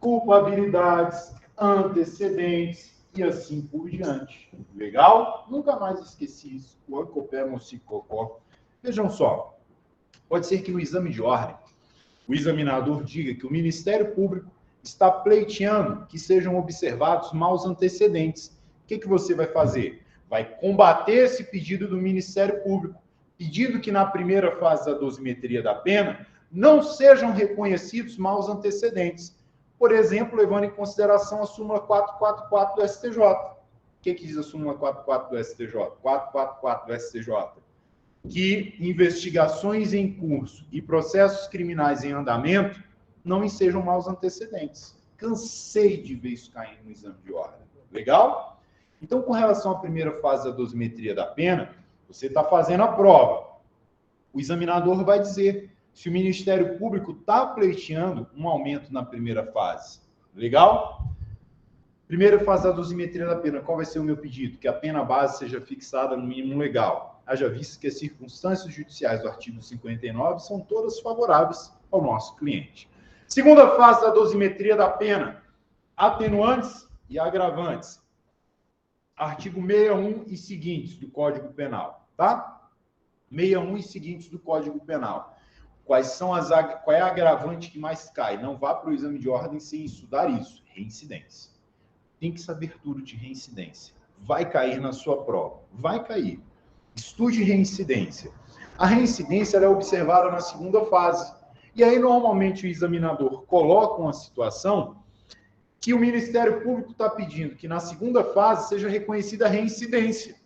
Culpabilidades, antecedentes, e assim por diante. Legal? Nunca mais esqueci isso. O ancopé mocicocó. Vejam só, pode ser que no exame de ordem, o examinador diga que o Ministério Público está pleiteando que sejam observados maus antecedentes. O que você vai fazer? Vai combater esse pedido do Ministério Público, pedindo que na primeira fase da dosimetria da pena não sejam reconhecidos maus antecedentes. Por exemplo, levando em consideração a súmula 444 do STJ. O que diz a súmula 444 do STJ? 444 do STJ. Que investigações em curso e processos criminais em andamento não ensejam maus antecedentes. Cansei de ver isso caindo no exame de ordem. Legal? Então, com relação à primeira fase da dosimetria da pena, você está fazendo a prova. O examinador vai dizer se o Ministério Público está pleiteando um aumento na primeira fase. Legal? Primeira fase da dosimetria da pena, qual vai ser o meu pedido? Que a pena base seja fixada no mínimo legal. Haja visto que as circunstâncias judiciais do artigo 59 são todas favoráveis ao nosso cliente. Segunda fase da dosimetria da pena, atenuantes e agravantes. Artigo 61 e seguintes do Código Penal, tá? 61 e seguintes do Código Penal. Qual é a agravante que mais cai? Não vá para o exame de ordem sem estudar isso. Reincidência. Tem que saber tudo de reincidência. Vai cair na sua prova. Vai cair. Estude reincidência. A reincidência ela é observada na segunda fase. E aí, normalmente, o examinador coloca uma situação que o Ministério Público está pedindo que na segunda fase seja reconhecida a reincidência.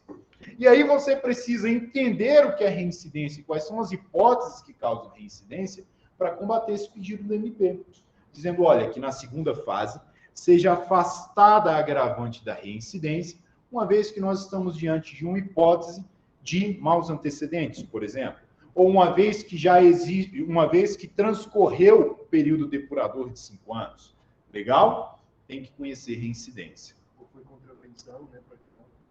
E aí você precisa entender o que é reincidência e quais são as hipóteses que causam reincidência para combater esse pedido do MP. Dizendo, olha, que na segunda fase seja afastada a agravante da reincidência, uma vez que nós estamos diante de uma hipótese de maus antecedentes, por exemplo, ou uma vez que já existe, uma vez que transcorreu o período depurador de 5 anos. Legal? Tem que conhecer reincidência. Ou foi contravenção, né?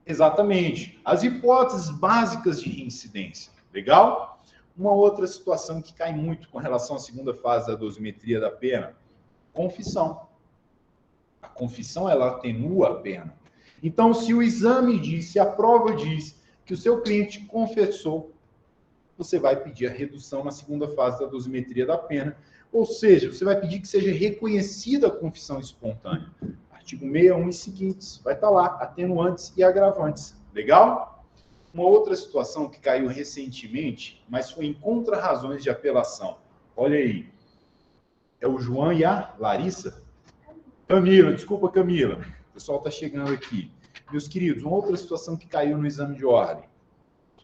Exatamente. As hipóteses básicas de reincidência. Legal? Uma outra situação que cai muito com relação à segunda fase da dosimetria da pena, confissão. A confissão, ela atenua a pena. Então, se o exame diz, se a prova diz que o seu cliente confessou, você vai pedir a redução na segunda fase da dosimetria da pena, ou seja, você vai pedir que seja reconhecida a confissão espontânea. Artigo 61 e seguintes, vai estar lá, atenuantes e agravantes. Legal? Uma outra situação que caiu recentemente, mas foi em contra-razões de apelação. Olha aí, é o João e a Larissa? Camila, desculpa, Camila. O pessoal está chegando aqui. Meus queridos, uma outra situação que caiu no exame de ordem.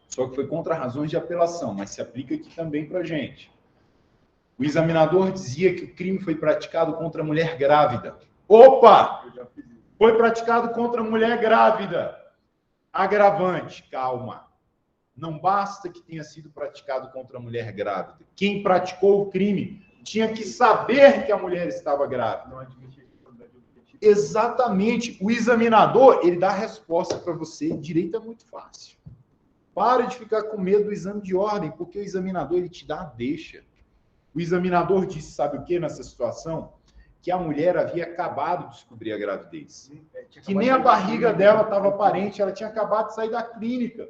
Só que foi contra razões de apelação, mas se aplica aqui também para a gente. O examinador dizia que o crime foi praticado contra a mulher grávida. Opa! Foi praticado contra a mulher grávida. Agravante, calma. Não basta que tenha sido praticado contra a mulher grávida. Quem praticou o crime tinha que saber que a mulher estava grávida. Exatamente. O examinador, ele dá a resposta para você. Direito é muito fácil. Para de ficar com medo do exame de ordem, porque o examinador, ele te dá a deixa. O examinador disse, sabe o que nessa situação? Que a mulher havia acabado de descobrir a gravidez. Que nem a barriga dela estava aparente, ela tinha acabado de sair da clínica.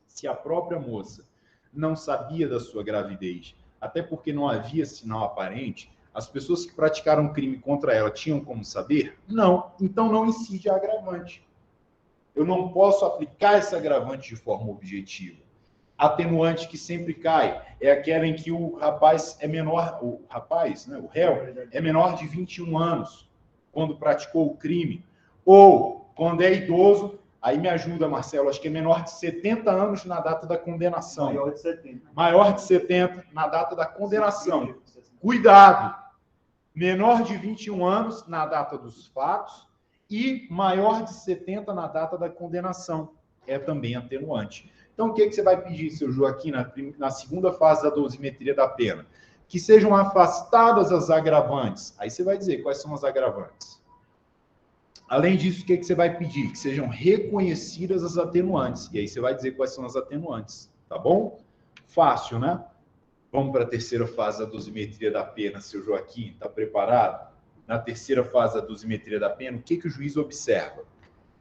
Se a própria moça não sabia da sua gravidez, até porque não havia sinal aparente, as pessoas que praticaram um crime contra ela tinham como saber? Não. Então não incide a agravante. Eu não posso aplicar esse agravante de forma objetiva. Atenuante que sempre cai é aquela em que o rapaz é menor, o réu é menor de 21 anos quando praticou o crime. Ou quando é idoso, aí me ajuda, Marcelo, acho que é menor de 70 anos na data da condenação. Maior de 70. Maior de 70 na data da condenação. Cuidado! Menor de 21 anos na data dos fatos e maior de 70 na data da condenação. É também atenuante. Então, o que você vai pedir, seu Joaquim, na segunda fase da dosimetria da pena? Que sejam afastadas as agravantes. Aí você vai dizer quais são as agravantes. Além disso, o que você vai pedir? Que sejam reconhecidas as atenuantes. E aí você vai dizer quais são as atenuantes. Tá bom? Fácil, né? Vamos para a terceira fase da dosimetria da pena, seu Joaquim. Está preparado? Na terceira fase da dosimetria da pena, o que o juiz observa?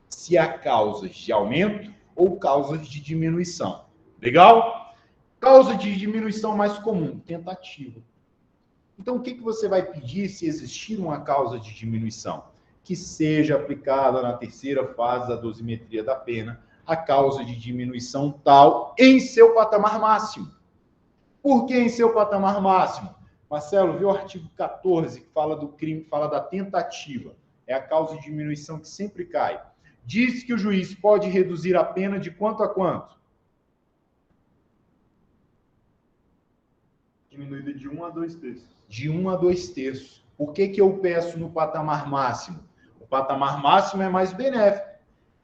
Se há causas de aumento ou causas de diminuição. Legal? Causa de diminuição mais comum, tentativa. Então, o que você vai pedir se existir uma causa de diminuição? Que seja aplicada na terceira fase da dosimetria da pena a causa de diminuição tal em seu patamar máximo. Por que em seu patamar máximo? Marcelo, viu o artigo 14 que fala do crime, fala da tentativa. É a causa de diminuição que sempre cai. Diz que o juiz pode reduzir a pena de quanto a quanto? Diminuída de 1 a 2 terços. De 1 a 2 terços. Por que eu peço no patamar máximo? O patamar máximo é mais benéfico.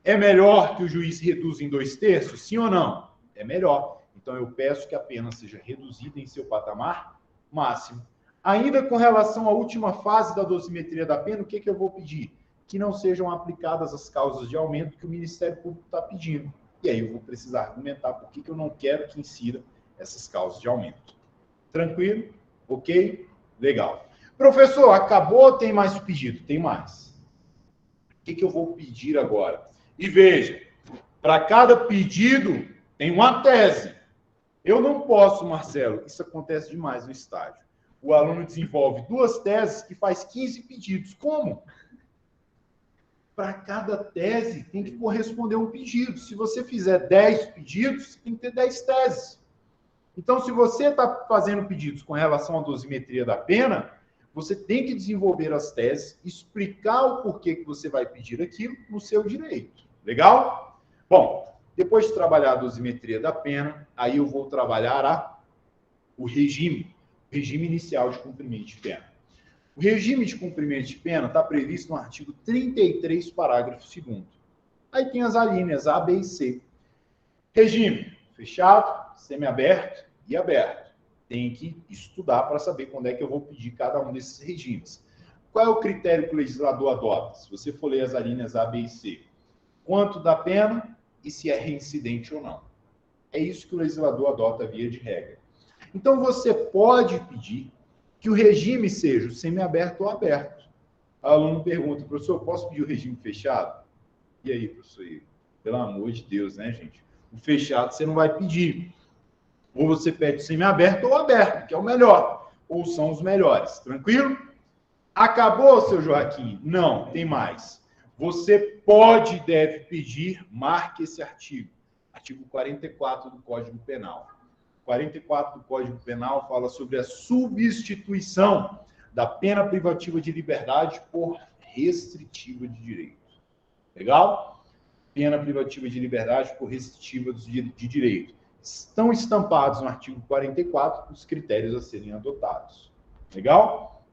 É melhor que o juiz reduza em 2 terços? Sim ou não? É melhor. Então, eu peço que a pena seja reduzida em seu patamar máximo. Ainda com relação à última fase da dosimetria da pena, o que eu vou pedir? Que não sejam aplicadas as causas de aumento que o Ministério Público está pedindo. E aí eu vou precisar argumentar por que eu não quero que insira essas causas de aumento. Tranquilo? Ok? Legal. Professor, acabou ou tem mais pedido? Tem mais. O que eu vou pedir agora? E veja, para cada pedido tem uma tese. Eu não posso, Marcelo, isso acontece demais no estágio. O aluno desenvolve 2 teses que faz 15 pedidos. Como? Para cada tese tem que corresponder um pedido. Se você fizer 10 pedidos, tem que ter 10 teses. Então, se você está fazendo pedidos com relação à dosimetria da pena, você tem que desenvolver as teses, explicar o porquê que você vai pedir aquilo no seu direito. Legal? Bom, depois de trabalhar a dosimetria da pena, aí eu vou trabalhar o regime inicial de cumprimento de pena. O regime de cumprimento de pena está previsto no artigo 33, parágrafo 2º. Aí tem as alíneas A, B e C. Regime fechado, semiaberto e aberto. Tem que estudar para saber quando é que eu vou pedir cada um desses regimes. Qual é o critério que o legislador adota? Se você for ler as alíneas A, B e C. Quanto da pena e se é reincidente ou não. É isso que o legislador adota via de regra. Então, você pode pedir que o regime seja semiaberto ou aberto. O aluno pergunta, professor, posso pedir o regime fechado? E aí, professor Igor? Pelo amor de Deus, né, gente? O fechado você não vai pedir. Ou você pede semiaberto ou aberto, que é o melhor. Ou são os melhores. Tranquilo? Acabou, seu Joaquim? Não, tem mais. Você pode e deve pedir, marque esse artigo. Artigo 44 do Código Penal. 44 do Código Penal fala sobre a substituição da pena privativa de liberdade por restritiva de direito. Legal? Pena privativa de liberdade por restritiva de direito. Estão estampados no artigo 44 os critérios a serem adotados. Legal?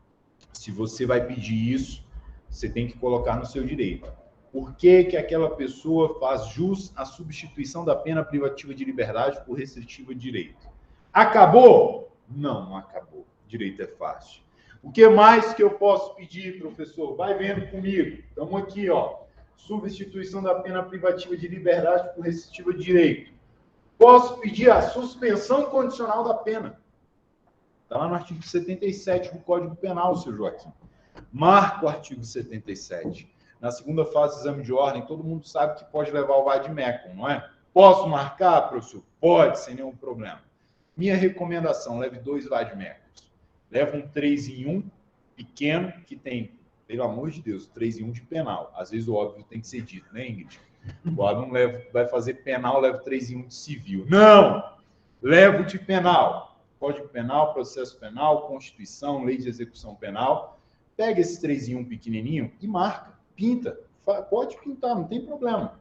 Se você vai pedir isso, você tem que colocar no seu direito. Por que que aquela pessoa faz jus à substituição da pena privativa de liberdade por restritiva de direito? Acabou? Não, não acabou. Direito é fácil. O que mais que eu posso pedir, professor? Vai vendo comigo. Estamos aqui, ó. Substituição da pena privativa de liberdade por restritiva de direito. Posso pedir a suspensão condicional da pena. Está lá no artigo 77 do Código Penal, seu Joaquim. Marca o artigo 77. Na segunda fase do exame de ordem, todo mundo sabe que pode levar o vade-mecum, não é? Posso marcar, professor? Pode, sem nenhum problema. Minha recomendação, leve 2 vade-mecums. Leva um 3 em 1, pequeno, que tem, pelo amor de Deus, 3 em 1 de penal. Às vezes o óbvio tem que ser dito, né, Ingrid? O aluno vai fazer penal, leva 3 em 1 de civil. Não! Levo de penal. Código Penal, Processo Penal, Constituição, Lei de Execução Penal. Pega esse 3 em 1 pequenininho e marca. Pinta. Pode pintar, não tem problema.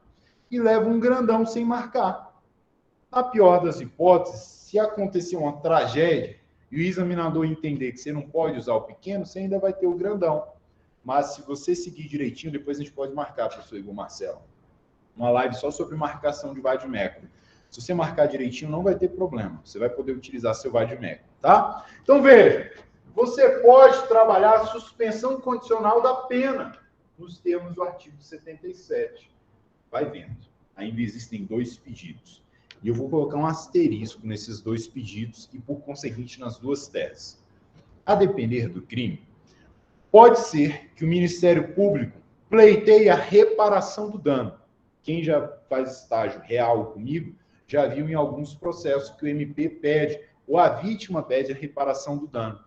E leva um grandão sem marcar. Na pior das hipóteses, se acontecer uma tragédia e o examinador entender que você não pode usar o pequeno, você ainda vai ter o grandão. Mas se você seguir direitinho, depois a gente pode marcar, professor Igor Marcelo. Uma live só sobre marcação de vade-mecum. Se você marcar direitinho, não vai ter problema. Você vai poder utilizar seu vade-mecum, tá? Então, veja. Você pode trabalhar a suspensão condicional da pena nos termos do artigo 77. Vai vendo. Ainda existem 2 pedidos. E eu vou colocar um asterisco nesses 2 pedidos e, por conseguinte, nas 2 teses. A depender do crime, pode ser que o Ministério Público pleiteie a reparação do dano. Quem já faz estágio real comigo, já viu em alguns processos que o MP pede, ou a vítima pede a reparação do dano.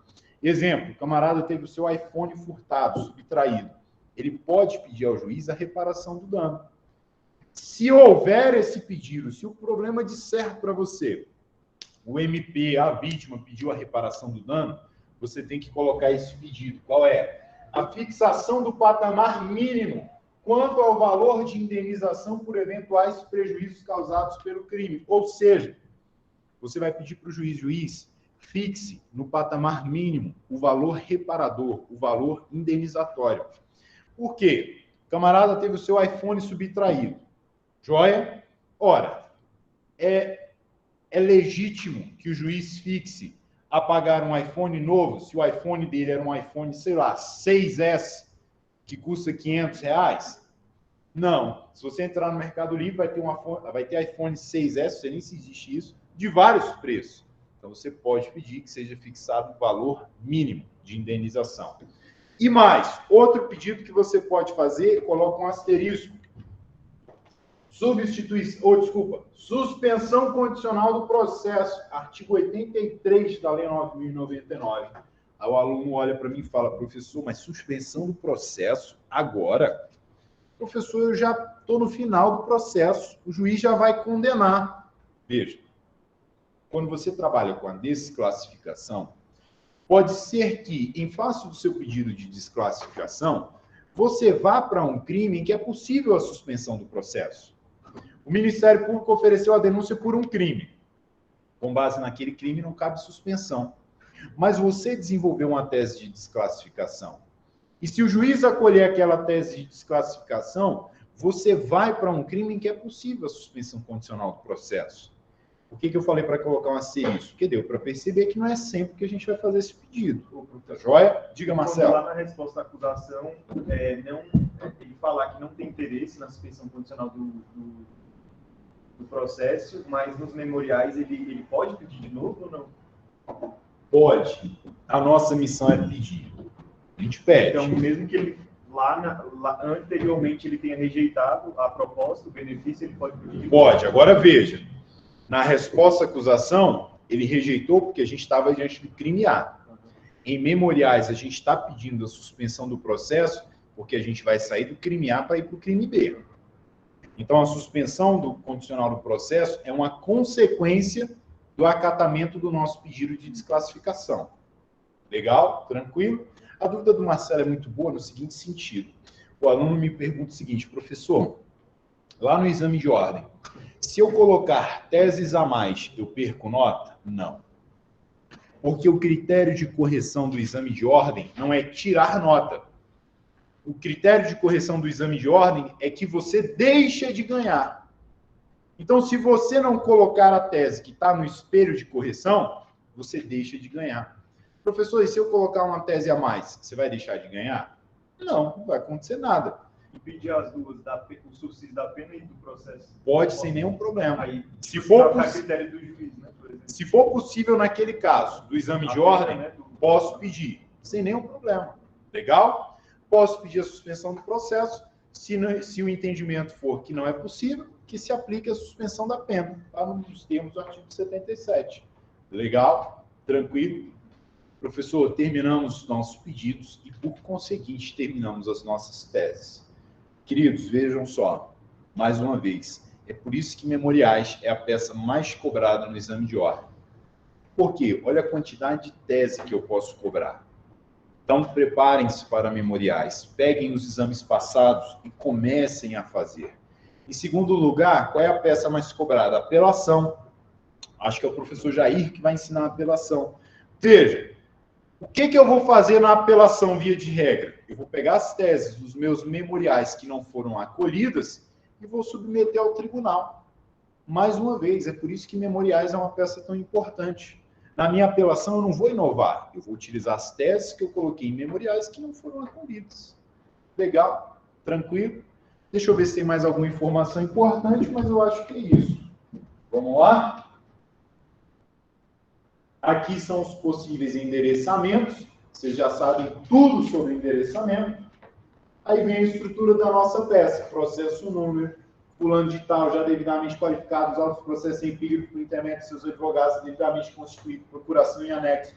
Exemplo, o camarada teve o seu iPhone furtado, subtraído. Ele pode pedir ao juiz a reparação do dano. Se houver esse pedido, se o problema disser para você, o MP, a vítima, pediu a reparação do dano, você tem que colocar esse pedido. Qual é? A fixação do patamar mínimo quanto ao valor de indenização por eventuais prejuízos causados pelo crime. Ou seja, você vai pedir para o juiz, fixe no patamar mínimo o valor reparador, o valor indenizatório. Por quê? O camarada teve o seu iPhone subtraído. Joia? Ora, é legítimo que o juiz fixe a pagar um iPhone novo, se o iPhone dele era um iPhone, sei lá, 6S, que custa R$500? Não. Se você entrar no Mercado Livre, vai ter iPhone 6S, você nem se existe isso, de vários preços. Então, você pode pedir que seja fixado o valor mínimo de indenização. E mais, outro pedido que você pode fazer, coloca um asterisco. Suspensão condicional do processo. Artigo 83 da Lei 9.099. Aí o aluno olha para mim e fala, professor, mas suspensão do processo agora? Professor, eu já estou no final do processo, o juiz já vai condenar. Veja, quando você trabalha com a desclassificação, pode ser que, em face do seu pedido de desclassificação, você vá para um crime em que é possível a suspensão do processo. O Ministério Público ofereceu a denúncia por um crime. Com base naquele crime, não cabe suspensão. Mas você desenvolveu uma tese de desclassificação. E se o juiz acolher aquela tese de desclassificação, você vai para um crime em que é possível a suspensão condicional do processo. Por que eu falei para colocar um asterisco? Porque deu para perceber que não é sempre que a gente vai fazer esse pedido. Tá joia? Diga, Marcelo. Lá na resposta à acusação, ele falar que não tem interesse na suspensão condicional do processo, mas nos memoriais ele pode pedir de novo ou não? Pode. A nossa missão é pedir. A gente pede. Então, mesmo que ele anteriormente ele tenha rejeitado a proposta, o benefício, ele pode pedir? Pode. Agora veja, na resposta à acusação, ele rejeitou porque a gente estava diante do crime A. Em memoriais, a gente está pedindo a suspensão do processo porque a gente vai sair do crime A para ir para o crime B. Então, a suspensão do condicional do processo é uma consequência do acatamento do nosso pedido de desclassificação. Legal? Tranquilo? A dúvida do Marcelo é muito boa no seguinte sentido. O aluno me pergunta o seguinte: professor, lá no exame de ordem, se eu colocar teses a mais, eu perco nota? Não. Porque o critério de correção do exame de ordem não é tirar nota. O critério de correção do exame de ordem é que você deixa de ganhar. Então, se você não colocar a tese que está no espelho de correção, você deixa de ganhar. Professor, e se eu colocar uma tese a mais, você vai deixar de ganhar? Não, não vai acontecer nada. E pedir as duas, o subsídio da pena e do processo? Pode, sem nenhum problema. Aí, se for critério do juiz, né, por exemplo. Se for possível naquele caso, do exame de ordem, posso pedir, sem nenhum problema. Legal? Posso pedir a suspensão do processo, se o entendimento for que não é possível, que se aplique a suspensão da pena, lá nos termos do artigo 77. Legal? Tranquilo? Professor, terminamos os nossos pedidos e, por conseguinte, terminamos as nossas teses. Queridos, vejam só, mais uma vez, é por isso que memoriais é a peça mais cobrada no exame de ordem. Por quê? Olha a quantidade de tese que eu posso cobrar. Então, preparem-se para memoriais, peguem os exames passados e comecem a fazer. Em segundo lugar, qual é a peça mais cobrada? Apelação. Acho que é o professor Jair que vai ensinar a apelação. Veja, o que eu vou fazer na apelação via de regra? Eu vou pegar as teses dos meus memoriais que não foram acolhidas e vou submeter ao tribunal. Mais uma vez, é por isso que memoriais é uma peça tão importante. Na minha apelação, eu não vou inovar. Eu vou utilizar as teses que eu coloquei em memoriais que não foram acolhidas. Legal? Tranquilo? Deixa eu ver se tem mais alguma informação importante, mas eu acho que é isso. Vamos lá? Aqui são os possíveis endereçamentos. Vocês já sabem tudo sobre endereçamento. Aí vem a estrutura da nossa peça. Processo número. Fulano de tal, já devidamente qualificado, os autos processos empíricos por intermédio de seus advogados, devidamente constituído, procuração em anexo.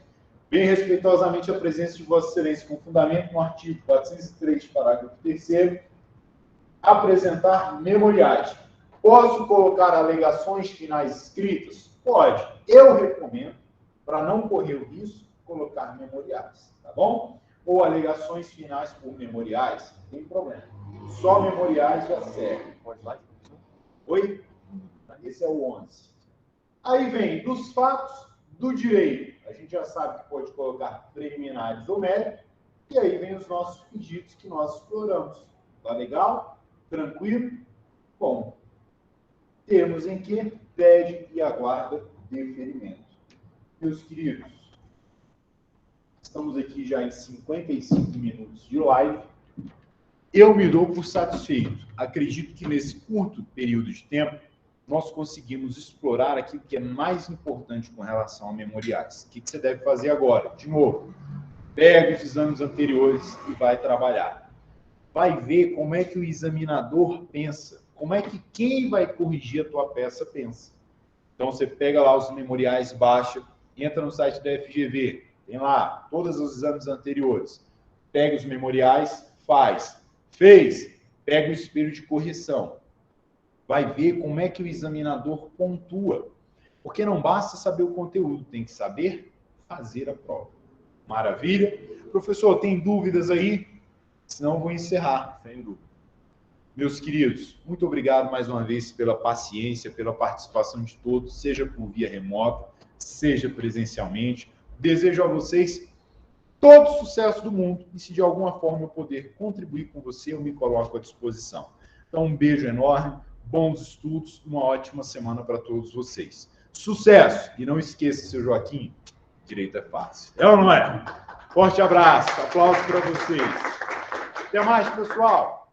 Bem respeitosamente a presença de Vossa Excelência, com fundamento no artigo 403, parágrafo 3º, apresentar memoriais. Posso colocar alegações finais escritas? Pode. Eu recomendo, para não correr o risco, colocar memoriais, tá bom? Ou alegações finais por memoriais, não tem problema. Só memoriais já serve. Pode lá? Oi? Esse é o 11. Aí vem dos fatos do direito. A gente já sabe que pode colocar preliminares ou mérito. E aí vem os nossos pedidos que nós exploramos. Tá legal? Tranquilo? Bom, temos em que pede e aguarda deferimento. Meus queridos, estamos aqui já em 55 minutos de live. Eu me dou por satisfeito. Acredito que nesse curto período de tempo, nós conseguimos explorar aquilo que é mais importante com relação a memoriais. O que você deve fazer agora? De novo, pega os exames anteriores e vai trabalhar. Vai ver como é que o examinador pensa, como é que quem vai corrigir a tua peça pensa. Então, você pega lá os memoriais, baixa, entra no site da FGV, tem lá todos os exames anteriores. Pega os memoriais, faz. Fez, pega o espelho de correção. Vai ver como é que o examinador pontua. Porque não basta saber o conteúdo, tem que saber fazer a prova. Maravilha? Professor, tem dúvidas aí? Senão eu vou encerrar. Sem dúvida. Meus queridos, muito obrigado mais uma vez pela paciência, pela participação de todos, seja por via remota, seja presencialmente. Desejo a vocês todo o sucesso do mundo e se de alguma forma eu puder contribuir com você, eu me coloco à disposição. Então, um beijo enorme, bons estudos, uma ótima semana para todos vocês. Sucesso! E não esqueça, seu Joaquim, direito é fácil. É ou não é? Forte abraço, aplausos para vocês. Até mais, pessoal.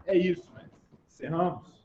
É isso, né? Encerramos.